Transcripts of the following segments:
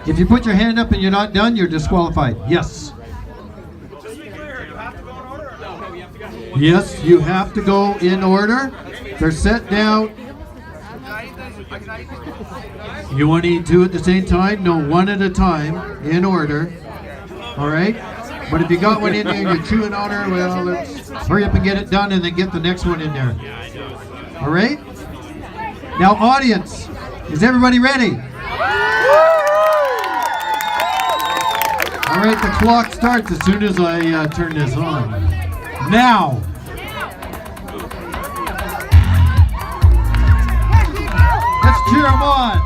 If you put your hand up and you're not done, you're disqualified. Yes. Yes, you have to go in order. They're set down. You want to eat two at the same time? No, one at a time, in order. All right? But if you got one in there and you're chewing on her, well, let's hurry up and get it done and then get the next one in there. All right? Now, audience, is everybody ready? All right, the clock starts as soon as I turn this on. Now. Let's cheer them on.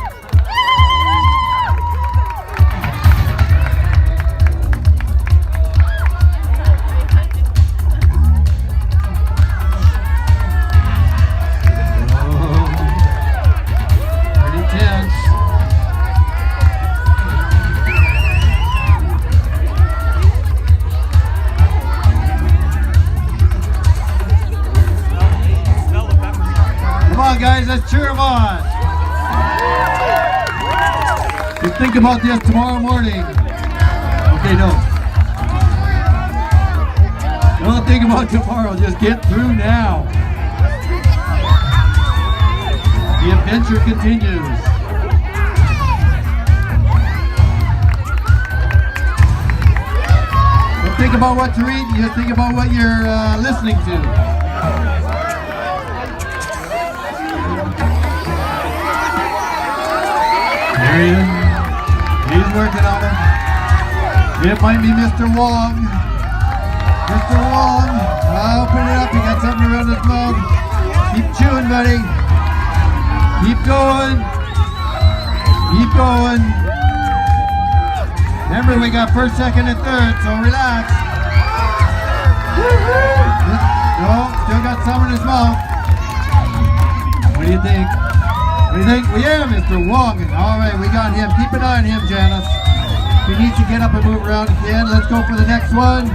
Guys, let's cheer them on. Just think about this tomorrow morning. Okay, no. Don't think about tomorrow. Just get through now. The adventure continues. Don't think about what to read. Just think about what you're listening to. There he is. He's working on it. It might be Mr. Wong. Mr. Wong. Open it up. You got something around his mouth. Keep chewing, buddy. Keep going. Keep going. Remember, we got first, second, and third, so relax. No, still got some in his mouth. What do you think? What do you think? Well, yeah, Mr. Wong. All right, we got him. Keep an eye on him, Janice. If he needs to get up and move around again, let's go for the next one.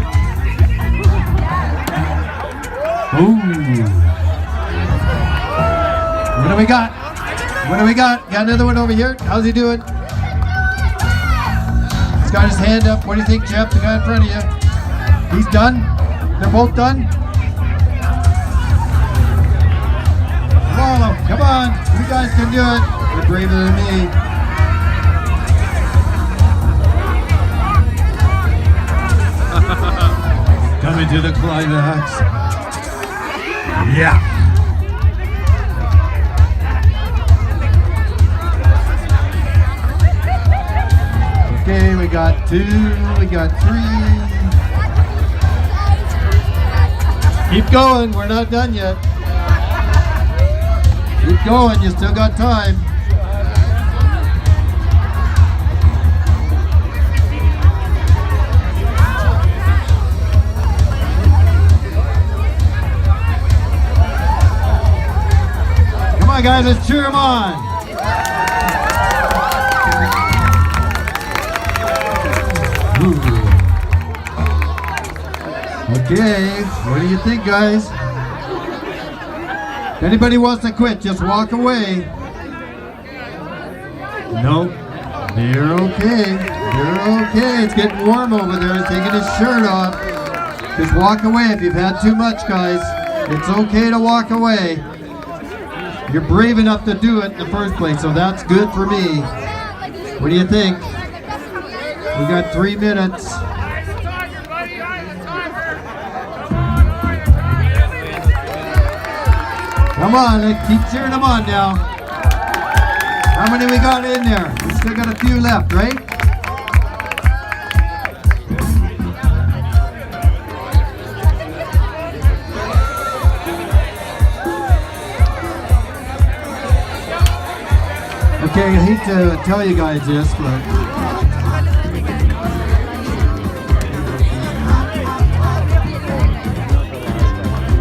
Ooh. What do we got? What do we got? Got another one over here. How's he doing? He's got his hand up. What do you think, Jeff? The guy in front of you. He's done? They're both done? Come on, you guys can do it. You're braver than me. Coming to the climax. Yeah. Okay, we got two, we got three. Keep going, we're not done yet. Keep going, you still got time. Come on guys, let's cheer them on. Ooh. Okay, what do you think, guys? If anybody wants to quit, just walk away. No, they're okay. They're okay. It's getting warm over there. He's taking his shirt off. Just walk away if you've had too much, guys. It's okay to walk away. You're brave enough to do it in the first place, so that's good for me. What do you think? We got 3 minutes. Come on, let's keep cheering them on now. How many we got in there? We still got a few left, right? Okay, I hate to tell you guys this, but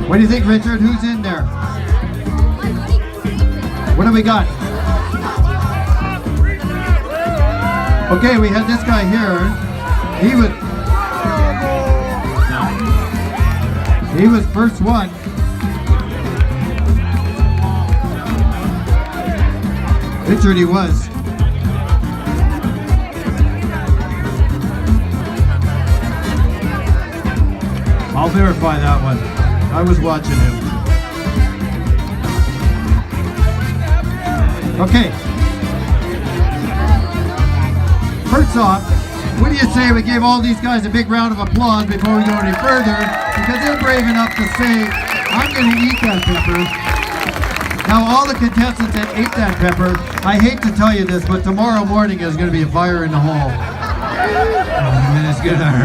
what do you think, Richard? Who's in there? What do we got? Okay, we had this guy here. He was first one. Richard, he was. I'll verify that one. I was watching him. Okay. First off, what do you say we give all these guys a big round of applause before we go any further, because they're brave enough to say, I'm going to eat that pepper. Now all the contestants that ate that pepper, I hate to tell you this, but tomorrow morning is going to be a fire in the hole. And it's going to hurt.